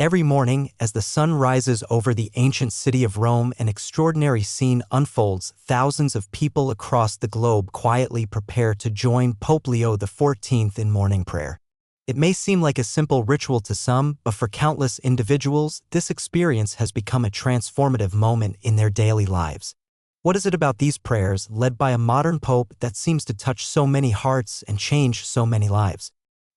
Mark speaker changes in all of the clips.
Speaker 1: Every morning, as the sun rises over the ancient city of Rome, an extraordinary scene unfolds. Thousands of people across the globe quietly prepare to join Pope Leo XIV in morning prayer. It may seem like a simple ritual to some, but for countless individuals, this experience has become a transformative moment in their daily lives. What is it about these prayers, led by a modern pope, that seems to touch so many hearts and change so many lives?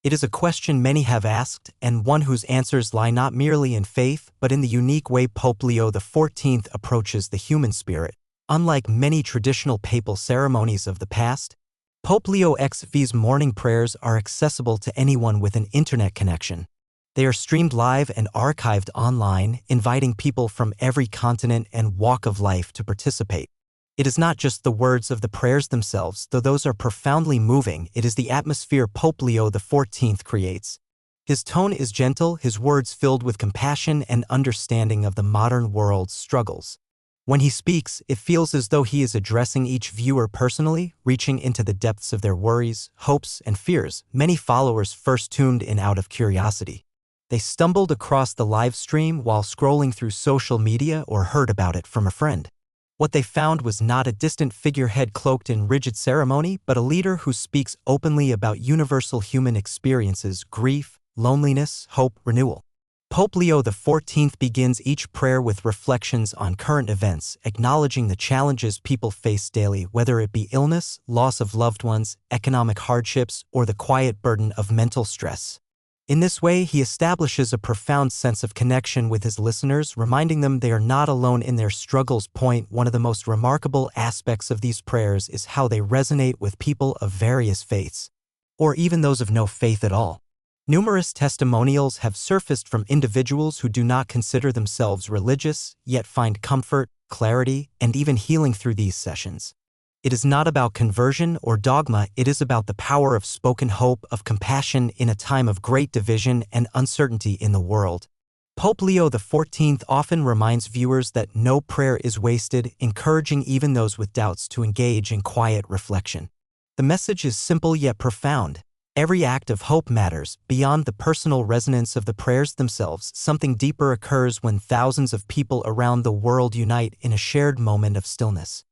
Speaker 1: It is a question many have asked, and one whose answers lie not merely in faith, but in the unique way Pope Leo XIV approaches the human spirit. Unlike many traditional papal ceremonies of the past, Pope Leo XIV's morning prayers are accessible to anyone with an internet connection. They are streamed live and archived online, inviting people from every continent and walk of life to participate. It is not just the words of the prayers themselves, though those are profoundly moving. It is the atmosphere Pope Leo XIV creates. His tone is gentle, his words filled with compassion and understanding of the modern world's struggles. When he speaks, it feels as though he is addressing each viewer personally, reaching into the depths of their worries, hopes, and fears. Many followers first tuned in out of curiosity. They stumbled across the live stream while scrolling through social media or heard about it from a friend. What they found was not a distant figurehead cloaked in rigid ceremony, but a leader who speaks openly about universal human experiences: grief, loneliness, hope, renewal. Pope Leo XIV begins each prayer with reflections on current events, acknowledging the challenges people face daily, whether it be illness, loss of loved ones, economic hardships, or the quiet burden of mental stress. In this way, he establishes a profound sense of connection with his listeners, reminding them they are not alone in their struggles. One of the most remarkable aspects of these prayers is how they resonate with people of various faiths, or even those of no faith at all. Numerous testimonials have surfaced from individuals who do not consider themselves religious, yet find comfort, clarity, and even healing through these sessions. It is not about conversion or dogma, it is about the power of spoken hope, of compassion in a time of great division and uncertainty in the world. Pope Leo XIV often reminds viewers that no prayer is wasted, encouraging even those with doubts to engage in quiet reflection. The message is simple yet profound. Every act of hope matters. Beyond the personal resonance of the prayers themselves, something deeper occurs when thousands of people around the world unite in a shared moment of stillness.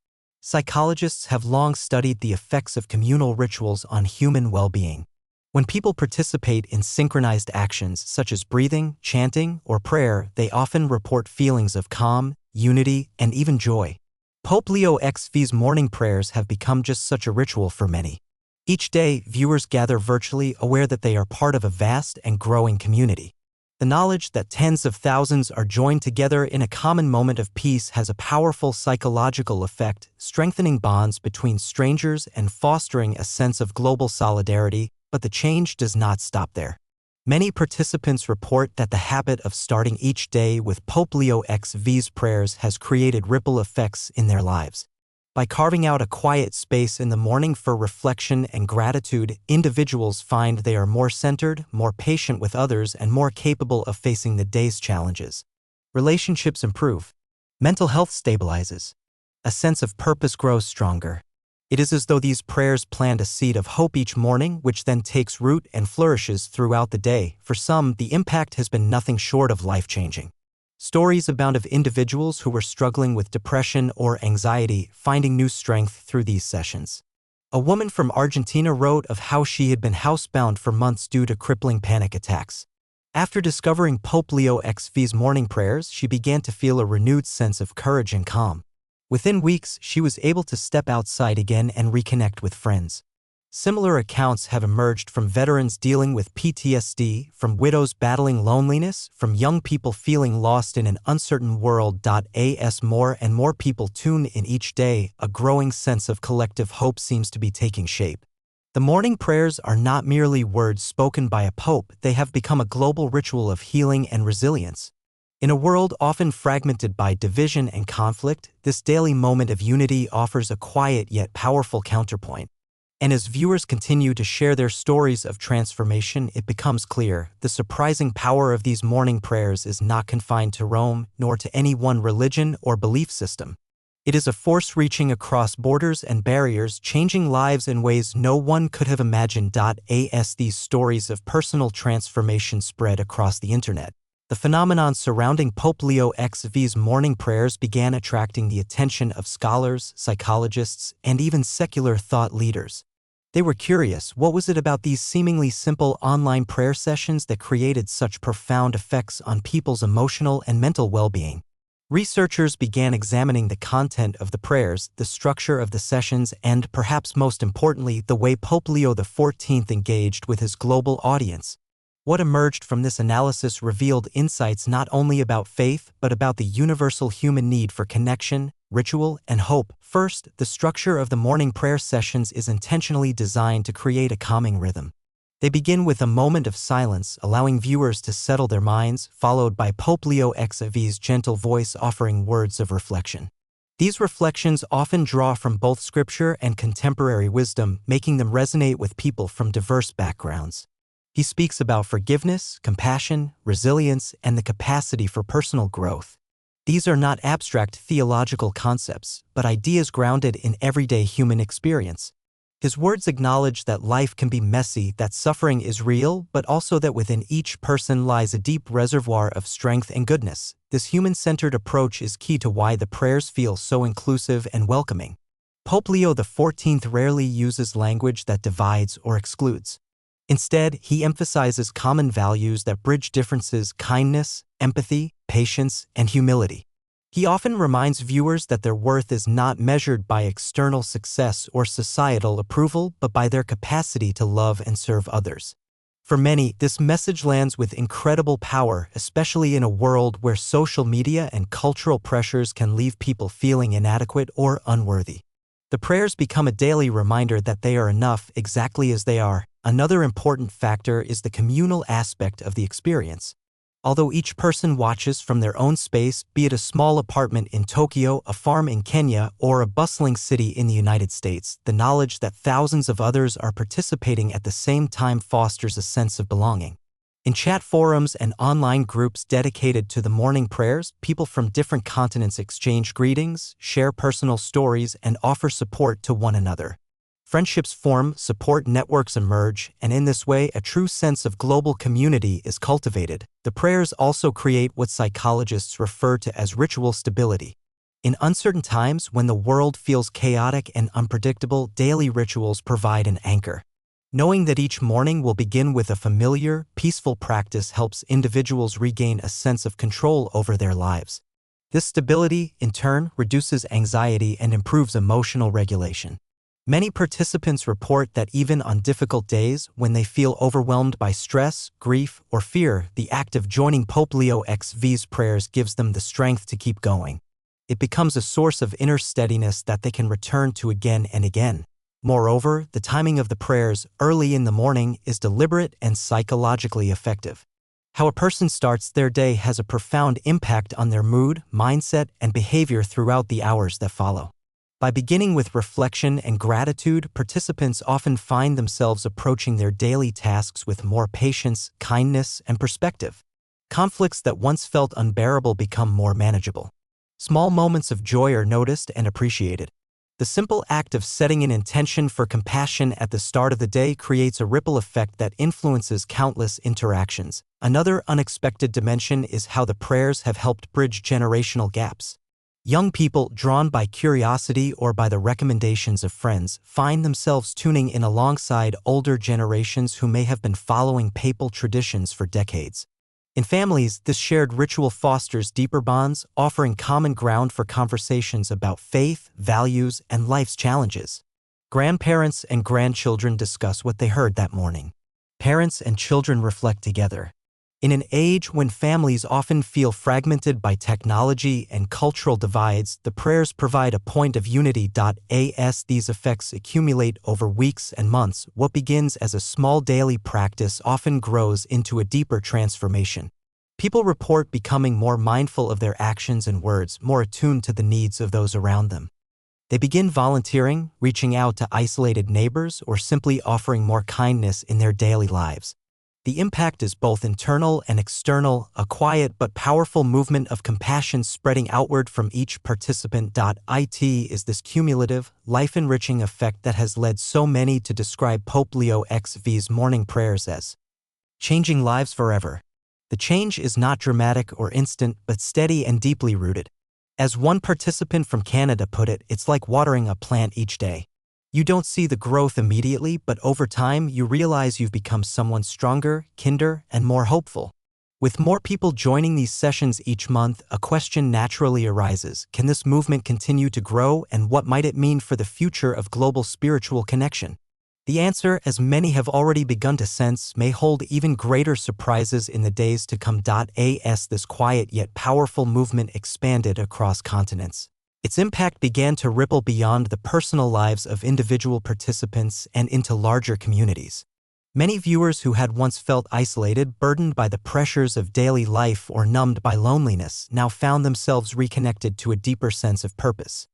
Speaker 1: Psychologists have long studied the effects of communal rituals on human well-being. When people participate in synchronized actions such as breathing, chanting, or prayer, they often report feelings of calm, unity, and even joy. Pope Leo XIV's morning prayers have become just such a ritual for many. Each day, viewers gather virtually, aware that they are part of a vast and growing community. The knowledge that tens of thousands are joined together in a common moment of peace has a powerful psychological effect, strengthening bonds between strangers and fostering a sense of global solidarity. But the change does not stop there. Many participants report that the habit of starting each day with Pope Leo XIV's prayers has created ripple effects in their lives. By carving out a quiet space in the morning for reflection and gratitude, individuals find they are more centered, more patient with others, and more capable of facing the day's challenges. Relationships improve. Mental health stabilizes. A sense of purpose grows stronger. It is as though these prayers plant a seed of hope each morning, which then takes root and flourishes throughout the day. For some, the impact has been nothing short of life-changing. Stories abound of individuals who were struggling with depression or anxiety, finding new strength through these sessions. A woman from Argentina wrote of how she had been housebound for months due to crippling panic attacks. After discovering Pope Leo XIV's morning prayers, she began to feel a renewed sense of courage and calm. Within weeks, she was able to step outside again and reconnect with friends. Similar accounts have emerged from veterans dealing with PTSD, from widows battling loneliness, from young people feeling lost in an uncertain world. As more and more people tune in each day, a growing sense of collective hope seems to be taking shape. The morning prayers are not merely words spoken by a pope, they have become a global ritual of healing and resilience. In a world often fragmented by division and conflict, this daily moment of unity offers a quiet yet powerful counterpoint. And as viewers continue to share their stories of transformation, it becomes clear the surprising power of these morning prayers is not confined to Rome, nor to any one religion or belief system. It is a force reaching across borders and barriers, changing lives in ways no one could have imagined. As these stories of personal transformation spread across the internet, The phenomenon surrounding Pope Leo XIV's morning prayers began attracting the attention of scholars, psychologists, and even secular thought leaders. They were curious, what was it about these seemingly simple online prayer sessions that created such profound effects on people's emotional and mental well-being? Researchers began examining the content of the prayers, the structure of the sessions, and, perhaps most importantly, the way Pope Leo XIV engaged with his global audience. What emerged from this analysis revealed insights not only about faith but about the universal human need for connection, ritual, and hope. First, the structure of the morning prayer sessions is intentionally designed to create a calming rhythm. They begin with a moment of silence, allowing viewers to settle their minds, followed by Pope Leo XIV's gentle voice offering words of reflection. These reflections often draw from both scripture and contemporary wisdom, making them resonate with people from diverse backgrounds. He speaks about forgiveness, compassion, resilience, and the capacity for personal growth. These are not abstract theological concepts, but ideas grounded in everyday human experience. His words acknowledge that life can be messy, that suffering is real, but also that within each person lies a deep reservoir of strength and goodness. This human-centered approach is key to why the prayers feel so inclusive and welcoming. Pope Leo XIV rarely uses language that divides or excludes. Instead, he emphasizes common values that bridge differences: kindness, empathy, patience, and humility. He often reminds viewers that their worth is not measured by external success or societal approval, but by their capacity to love and serve others. For many, this message lands with incredible power, especially in a world where social media and cultural pressures can leave people feeling inadequate or unworthy. The prayers become a daily reminder that they are enough exactly as they are. Another important factor is the communal aspect of the experience. Although each person watches from their own space, be it a small apartment in Tokyo, a farm in Kenya, or a bustling city in the United States, the knowledge that thousands of others are participating at the same time fosters a sense of belonging. In chat forums and online groups dedicated to the morning prayers, people from different continents exchange greetings, share personal stories, and offer support to one another. Friendships form, support networks emerge, and in this way, a true sense of global community is cultivated. The prayers also create what psychologists refer to as ritual stability. In uncertain times, when the world feels chaotic and unpredictable, daily rituals provide an anchor. Knowing that each morning will begin with a familiar, peaceful practice helps individuals regain a sense of control over their lives. This stability, in turn, reduces anxiety and improves emotional regulation. Many participants report that even on difficult days, when they feel overwhelmed by stress, grief, or fear, the act of joining Pope Leo XIV's prayers gives them the strength to keep going. It becomes a source of inner steadiness that they can return to again and again. Moreover, the timing of the prayers, early in the morning, is deliberate and psychologically effective. How a person starts their day has a profound impact on their mood, mindset, and behavior throughout the hours that follow. By beginning with reflection and gratitude, participants often find themselves approaching their daily tasks with more patience, kindness, and perspective. Conflicts that once felt unbearable become more manageable. Small moments of joy are noticed and appreciated. The simple act of setting an intention for compassion at the start of the day creates a ripple effect that influences countless interactions. Another unexpected dimension is how the prayers have helped bridge generational gaps. Young people, drawn by curiosity or by the recommendations of friends, find themselves tuning in alongside older generations who may have been following papal traditions for decades. In families, this shared ritual fosters deeper bonds, offering common ground for conversations about faith, values, and life's challenges. Grandparents and grandchildren discuss what they heard that morning. Parents and children reflect together. In an age when families often feel fragmented by technology and cultural divides, the prayers provide a point of unity. As these effects accumulate over weeks and months, what begins as a small daily practice often grows into a deeper transformation. People report becoming more mindful of their actions and words, more attuned to the needs of those around them. They begin volunteering, reaching out to isolated neighbors, or simply offering more kindness in their daily lives. The impact is both internal and external, a quiet but powerful movement of compassion spreading outward from each participant. It is this cumulative, life-enriching effect that has led so many to describe Pope Leo XIV's morning prayers as changing lives forever. The change is not dramatic or instant, but steady and deeply rooted. As one participant from Canada put it, it's like watering a plant each day. You don't see the growth immediately, but over time you realize you've become someone stronger, kinder, and more hopeful. With more people joining these sessions each month, a question naturally arises: can this movement continue to grow, and what might it mean for the future of global spiritual connection? The answer, as many have already begun to sense, may hold even greater surprises in the days to come. As this quiet yet powerful movement expanded across continents, its impact began to ripple beyond the personal lives of individual participants and into larger communities. Many viewers who had once felt isolated, burdened by the pressures of daily life, or numbed by loneliness, now found themselves reconnected to a deeper sense of purpose.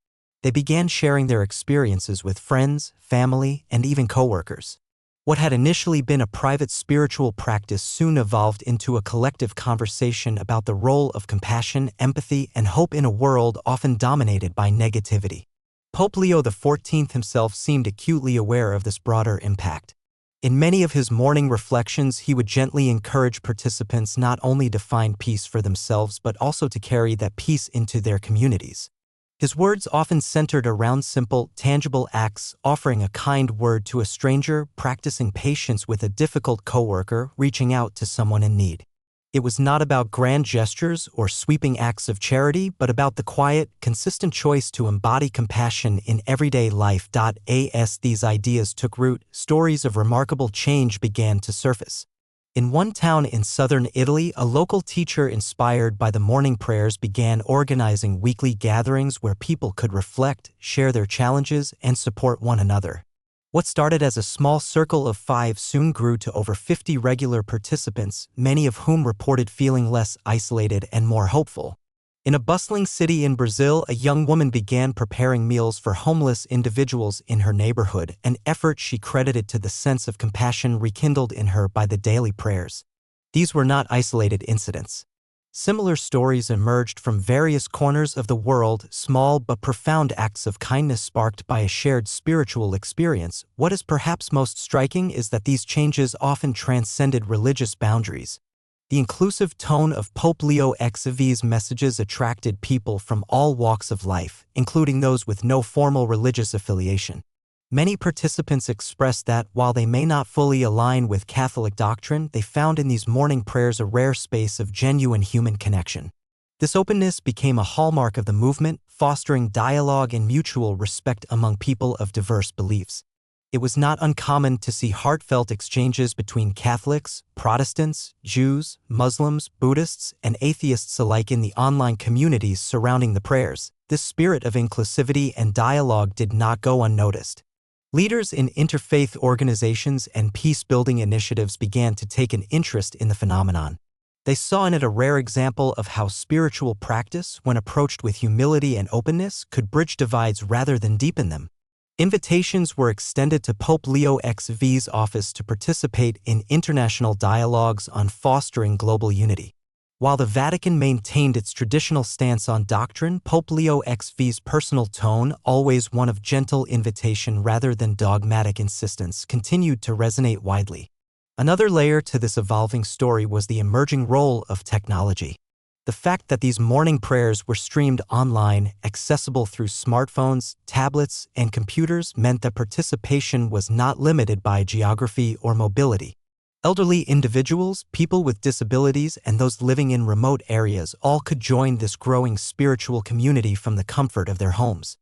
Speaker 1: They began sharing their experiences with friends, family, and even coworkers. What had initially been a private spiritual practice soon evolved into a collective conversation about the role of compassion, empathy, and hope in a world often dominated by negativity. Pope Leo XIV himself seemed acutely aware of this broader impact. In many of his morning reflections, he would gently encourage participants not only to find peace for themselves but also to carry that peace into their communities. His words often centered around simple, tangible acts: offering a kind word to a stranger, practicing patience with a difficult coworker, reaching out to someone in need. It was not about grand gestures or sweeping acts of charity, but about the quiet, consistent choice to embody compassion in everyday life. As these ideas took root, stories of remarkable change began to surface. In one town in southern Italy, a local teacher, inspired by the morning prayers, began organizing weekly gatherings where people could reflect, share their challenges, and support one another. What started as a small circle of 5 soon grew to over 50 regular participants, many of whom reported feeling less isolated and more hopeful. In a bustling city in Brazil, a young woman began preparing meals for homeless individuals in her neighborhood, an effort she credited to the sense of compassion rekindled in her by the daily prayers. These were not isolated incidents. Similar stories emerged from various corners of the world, small but profound acts of kindness sparked by a shared spiritual experience. What is perhaps most striking is that these changes often transcended religious boundaries. The inclusive tone of Pope Leo XIV's messages attracted people from all walks of life, including those with no formal religious affiliation. Many participants expressed that, while they may not fully align with Catholic doctrine, they found in these morning prayers a rare space of genuine human connection. This openness became a hallmark of the movement, fostering dialogue and mutual respect among people of diverse beliefs. It was not uncommon to see heartfelt exchanges between Catholics, Protestants, Jews, Muslims, Buddhists, and atheists alike in the online communities surrounding the prayers. This spirit of inclusivity and dialogue did not go unnoticed. Leaders in interfaith organizations and peace-building initiatives began to take an interest in the phenomenon. They saw in it a rare example of how spiritual practice, when approached with humility and openness, could bridge divides rather than deepen them. Invitations were extended to Pope Leo XIV's office to participate in international dialogues on fostering global unity. While the Vatican maintained its traditional stance on doctrine, Pope Leo XIV's personal tone, always one of gentle invitation rather than dogmatic insistence, continued to resonate widely. Another layer to this evolving story was the emerging role of technology. The fact that these morning prayers were streamed online, accessible through smartphones, tablets, and computers, meant that participation was not limited by geography or mobility. Elderly individuals, people with disabilities, and those living in remote areas all could join this growing spiritual community from the comfort of their homes.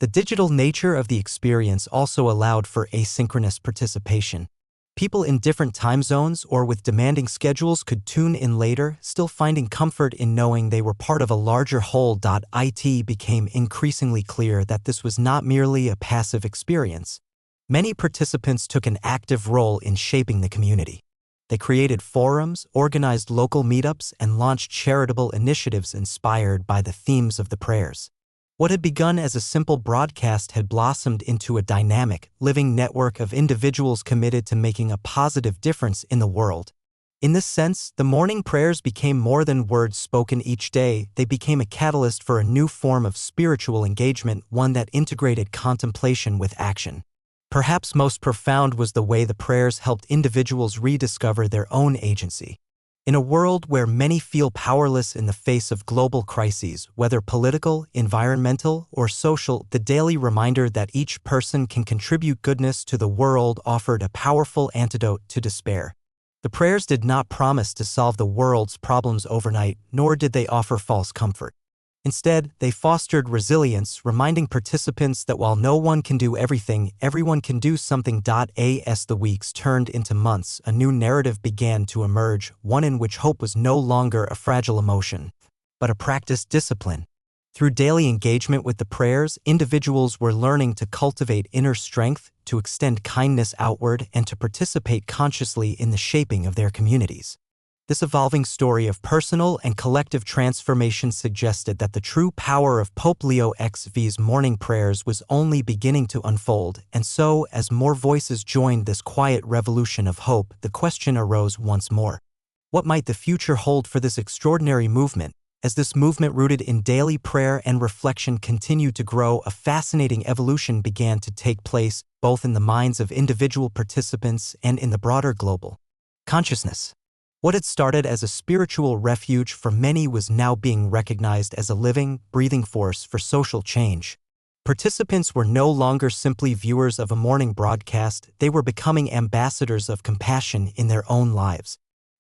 Speaker 1: The digital nature of the experience also allowed for asynchronous participation. People in different time zones or with demanding schedules could tune in later, still finding comfort in knowing they were part of a larger whole. It became increasingly clear that this was not merely a passive experience. Many participants took an active role in shaping the community. They created forums, organized local meetups, and launched charitable initiatives inspired by the themes of the prayers. What had begun as a simple broadcast had blossomed into a dynamic, living network of individuals committed to making a positive difference in the world. In this sense, the morning prayers became more than words spoken each day. They became a catalyst for a new form of spiritual engagement, one that integrated contemplation with action. Perhaps most profound was the way the prayers helped individuals rediscover their own agency. In a world where many feel powerless in the face of global crises, whether political, environmental, or social, the daily reminder that each person can contribute goodness to the world offered a powerful antidote to despair. The prayers did not promise to solve the world's problems overnight, nor did they offer false comfort. Instead, they fostered resilience, reminding participants that while no one can do everything, everyone can do something. As the weeks turned into months, a new narrative began to emerge, one in which hope was no longer a fragile emotion, but a practiced discipline. Through daily engagement with the prayers, individuals were learning to cultivate inner strength, to extend kindness outward, and to participate consciously in the shaping of their communities. This evolving story of personal and collective transformation suggested that the true power of Pope Leo XIV's morning prayers was only beginning to unfold, and so, as more voices joined this quiet revolution of hope, the question arose once more. What might the future hold for this extraordinary movement? As this movement rooted in daily prayer and reflection continued to grow, a fascinating evolution began to take place, both in the minds of individual participants and in the broader global consciousness. What had started as a spiritual refuge for many was now being recognized as a living, breathing force for social change. Participants were no longer simply viewers of a morning broadcast, they were becoming ambassadors of compassion in their own lives.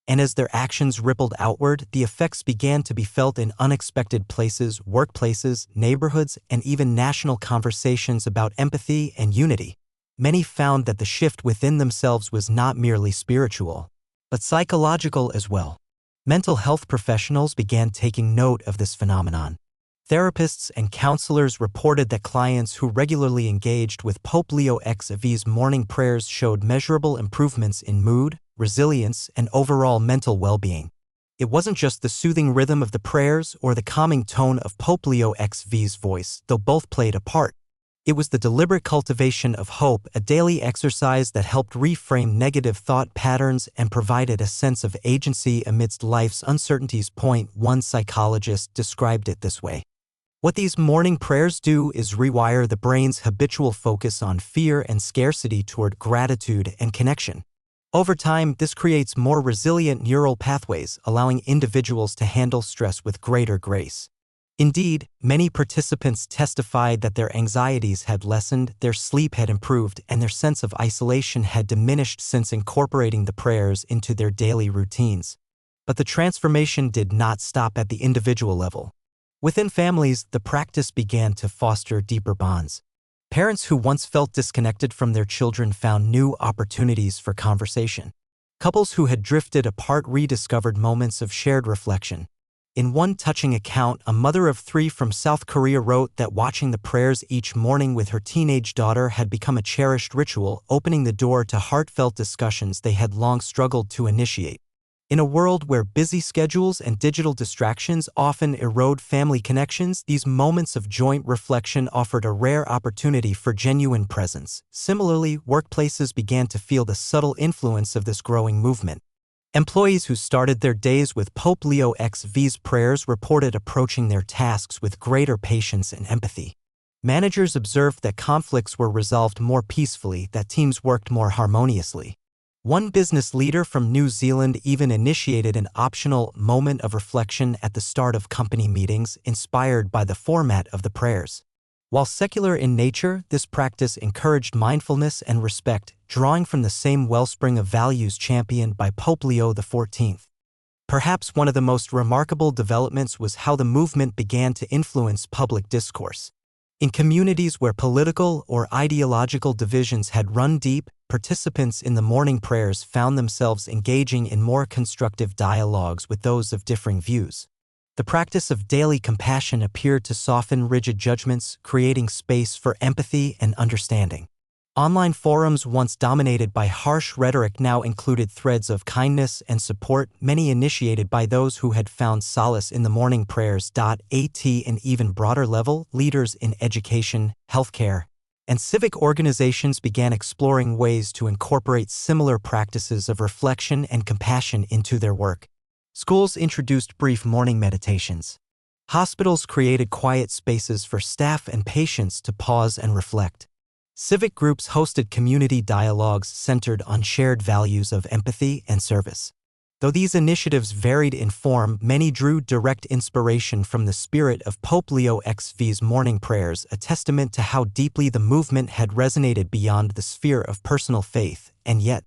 Speaker 1: And as their actions rippled outward, the effects began to be felt in unexpected places, workplaces, neighborhoods, and even national conversations about empathy and unity. Many found that the shift within themselves was not merely spiritual, but psychological as well. Mental health professionals began taking note of this phenomenon. Therapists and counselors reported that clients who regularly engaged with Pope Leo XIV's morning prayers showed measurable improvements in mood, resilience, and overall mental well-being. It wasn't just the soothing rhythm of the prayers or the calming tone of Pope Leo XIV's voice, though both played a part. It was the deliberate cultivation of hope, a daily exercise that helped reframe negative thought patterns and provided a sense of agency amidst life's uncertainties. One psychologist described it this way. What these morning prayers do is rewire the brain's habitual focus on fear and scarcity toward gratitude and connection. Over time, this creates more resilient neural pathways, allowing individuals to handle stress with greater grace. Indeed, many participants testified that their anxieties had lessened, their sleep had improved, and their sense of isolation had diminished since incorporating the prayers into their daily routines. But the transformation did not stop at the individual level. Within families, the practice began to foster deeper bonds. Parents who once felt disconnected from their children found new opportunities for conversation. Couples who had drifted apart rediscovered moments of shared reflection. In one touching account, a mother of 3 from South Korea wrote that watching the prayers each morning with her teenage daughter had become a cherished ritual, opening the door to heartfelt discussions they had long struggled to initiate. In a world where busy schedules and digital distractions often erode family connections, these moments of joint reflection offered a rare opportunity for genuine presence. Similarly, workplaces began to feel the subtle influence of this growing movement. Employees who started their days with Pope Leo XIV's prayers reported approaching their tasks with greater patience and empathy. Managers observed that conflicts were resolved more peacefully, that teams worked more harmoniously. One business leader from New Zealand even initiated an optional moment of reflection at the start of company meetings, inspired by the format of the prayers. While secular in nature, this practice encouraged mindfulness and respect, drawing from the same wellspring of values championed by Pope Leo XIV. Perhaps one of the most remarkable developments was how the movement began to influence public discourse. In communities where political or ideological divisions had run deep, participants in the morning prayers found themselves engaging in more constructive dialogues with those of differing views. The practice of daily compassion appeared to soften rigid judgments, creating space for empathy and understanding. Online forums once dominated by harsh rhetoric now included threads of kindness and support, many initiated by those who had found solace in the morning prayers. At an even broader level, leaders in education, healthcare, and civic organizations began exploring ways to incorporate similar practices of reflection and compassion into their work. Schools introduced brief morning meditations. Hospitals created quiet spaces for staff and patients to pause and reflect. Civic groups hosted community dialogues centered on shared values of empathy and service. Though these initiatives varied in form, many drew direct inspiration from the spirit of Pope Leo XIV's morning prayers, a testament to how deeply the movement had resonated beyond the sphere of personal faith. And yet,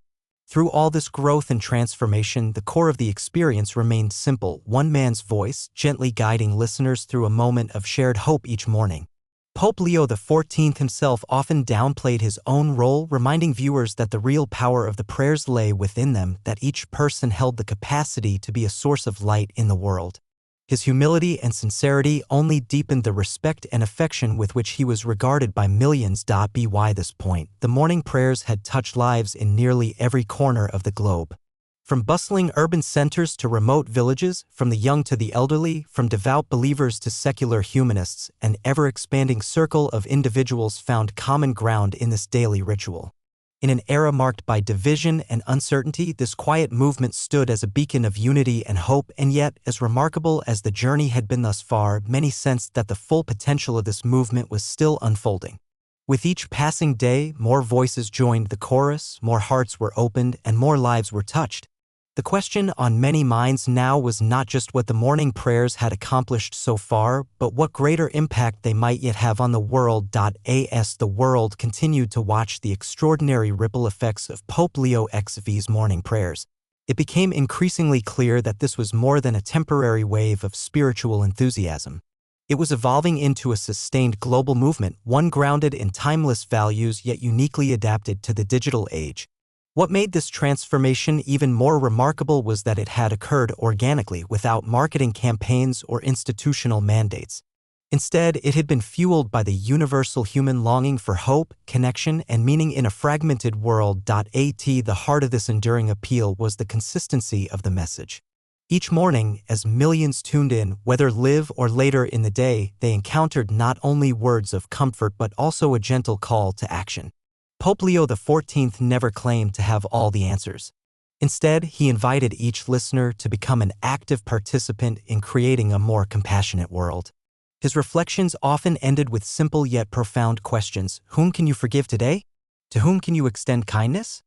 Speaker 1: through all this growth and transformation, the core of the experience remained simple: one man's voice, gently guiding listeners through a moment of shared hope each morning. Pope Leo XIV himself often downplayed his own role, reminding viewers that the real power of the prayers lay within them, that each person held the capacity to be a source of light in the world. His humility and sincerity only deepened the respect and affection with which he was regarded by millions. By this point, the morning prayers had touched lives in nearly every corner of the globe. From bustling urban centers to remote villages, from the young to the elderly, from devout believers to secular humanists, an ever-expanding circle of individuals found common ground in this daily ritual. In an era marked by division and uncertainty, this quiet movement stood as a beacon of unity and hope. And yet, as remarkable as the journey had been thus far, many sensed that the full potential of this movement was still unfolding. With each passing day, more voices joined the chorus, more hearts were opened, and more lives were touched. The question on many minds now was not just what the morning prayers had accomplished so far, but what greater impact they might yet have on the world. As the world continued to watch the extraordinary ripple effects of Pope Leo XIV's morning prayers, it became increasingly clear that this was more than a temporary wave of spiritual enthusiasm. It was evolving into a sustained global movement, one grounded in timeless values yet uniquely adapted to the digital age. What made this transformation even more remarkable was that it had occurred organically, without marketing campaigns or institutional mandates. Instead, it had been fueled by the universal human longing for hope, connection, and meaning in a fragmented world. The heart of this enduring appeal was the consistency of the message. Each morning, as millions tuned in, whether live or later in the day, they encountered not only words of comfort but also a gentle call to action. Pope Leo XIV never claimed to have all the answers. Instead, he invited each listener to become an active participant in creating a more compassionate world. His reflections often ended with simple yet profound questions. Whom can you forgive today? To whom can you extend kindness?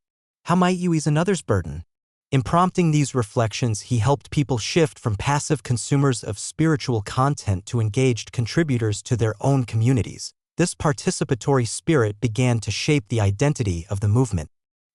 Speaker 1: How might you ease another's burden? In prompting these reflections, he helped people shift from passive consumers of spiritual content to engaged contributors to their own communities. This participatory spirit began to shape the identity of the movement.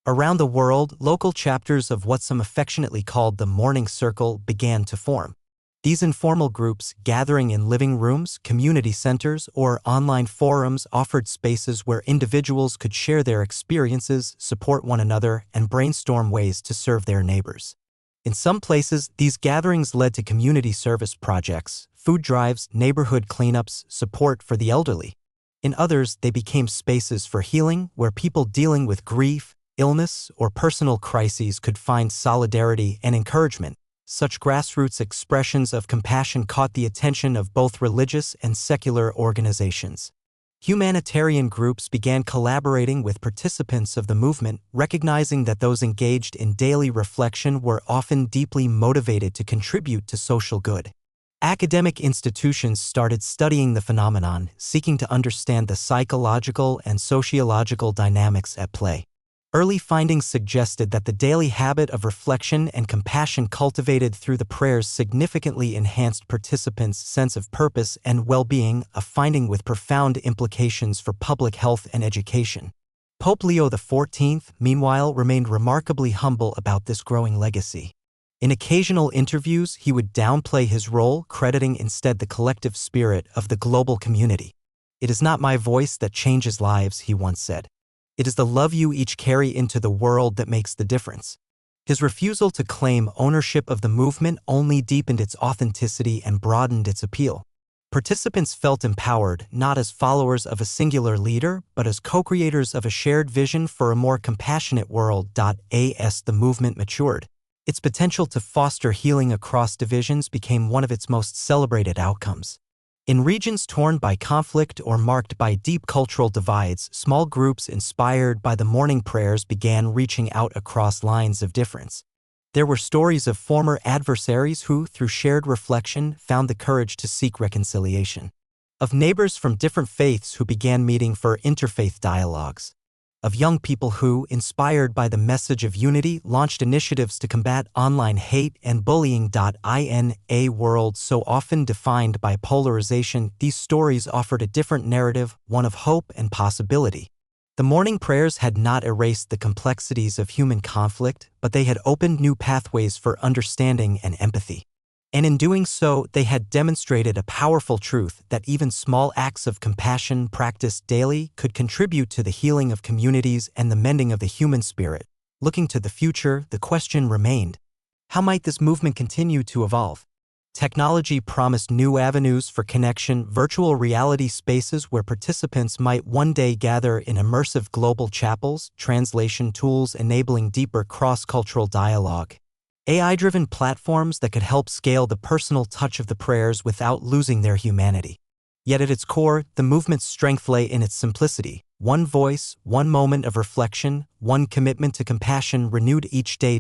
Speaker 1: Around the world, local chapters of what some affectionately called the Morning Circle began to form. These informal groups, gathering in living rooms, community centers, or online forums, offered spaces where individuals could share their experiences, support one another, and brainstorm ways to serve their neighbors. In some places, these gatherings led to community service projects, food drives, neighborhood cleanups, support for the elderly. In others, they became spaces for healing, where people dealing with grief, illness, or personal crises could find solidarity and encouragement. Such grassroots expressions of compassion caught the attention of both religious and secular organizations. Humanitarian groups began collaborating with participants of the movement, recognizing that those engaged in daily reflection were often deeply motivated to contribute to social good. Academic institutions started studying the phenomenon, seeking to understand the psychological and sociological dynamics at play. Early findings suggested that the daily habit of reflection and compassion cultivated through the prayers significantly enhanced participants' sense of purpose and well-being, a finding with profound implications for public health and education. Pope Leo XIV, meanwhile, remained remarkably humble about this growing legacy. In occasional interviews, he would downplay his role, crediting instead the collective spirit of the global community. "It is not my voice that changes lives," he once said. "It is the love you each carry into the world that makes the difference." His refusal to claim ownership of the movement only deepened its authenticity and broadened its appeal. Participants felt empowered, not as followers of a singular leader, but as co-creators of a shared vision for a more compassionate world. As the movement matured, its potential to foster healing across divisions became one of its most celebrated outcomes. In regions torn by conflict or marked by deep cultural divides, small groups inspired by the morning prayers began reaching out across lines of difference. There were stories of former adversaries who, through shared reflection, found the courage to seek reconciliation. Of neighbors from different faiths who began meeting for interfaith dialogues. of young people who, inspired by the message of unity, launched initiatives to combat online hate and bullying. In a world so often defined by polarization, these stories offered a different narrative, one of hope and possibility. The morning prayers had not erased the complexities of human conflict, but they had opened new pathways for understanding and empathy. And in doing so, they had demonstrated a powerful truth that even small acts of compassion practiced daily could contribute to the healing of communities and the mending of the human spirit. Looking to the future, the question remained: how might this movement continue to evolve? Technology promised new avenues for connection, virtual reality spaces where participants might one day gather in immersive global chapels, translation tools enabling deeper cross-cultural dialogue, AI-driven platforms that could help scale the personal touch of the prayers without losing their humanity. Yet at its core, the movement's strength lay in its simplicity: one voice, one moment of reflection, one commitment to compassion renewed each day.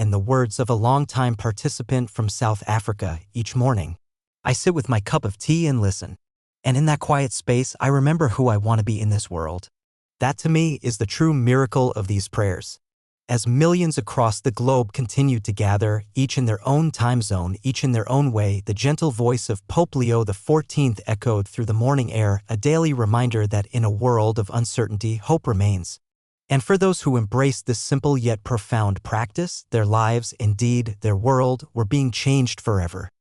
Speaker 1: In the words of a longtime participant from South Africa, each morning, I sit with my cup of tea and listen. And in that quiet space, I remember who I want to be in this world. That to me is the true miracle of these prayers. As millions across the globe continued to gather, each in their own time zone, each in their own way, the gentle voice of Pope Leo XIV echoed through the morning air, a daily reminder that in a world of uncertainty, hope remains. And for those who embraced this simple yet profound practice, their lives, indeed their world, were being changed forever.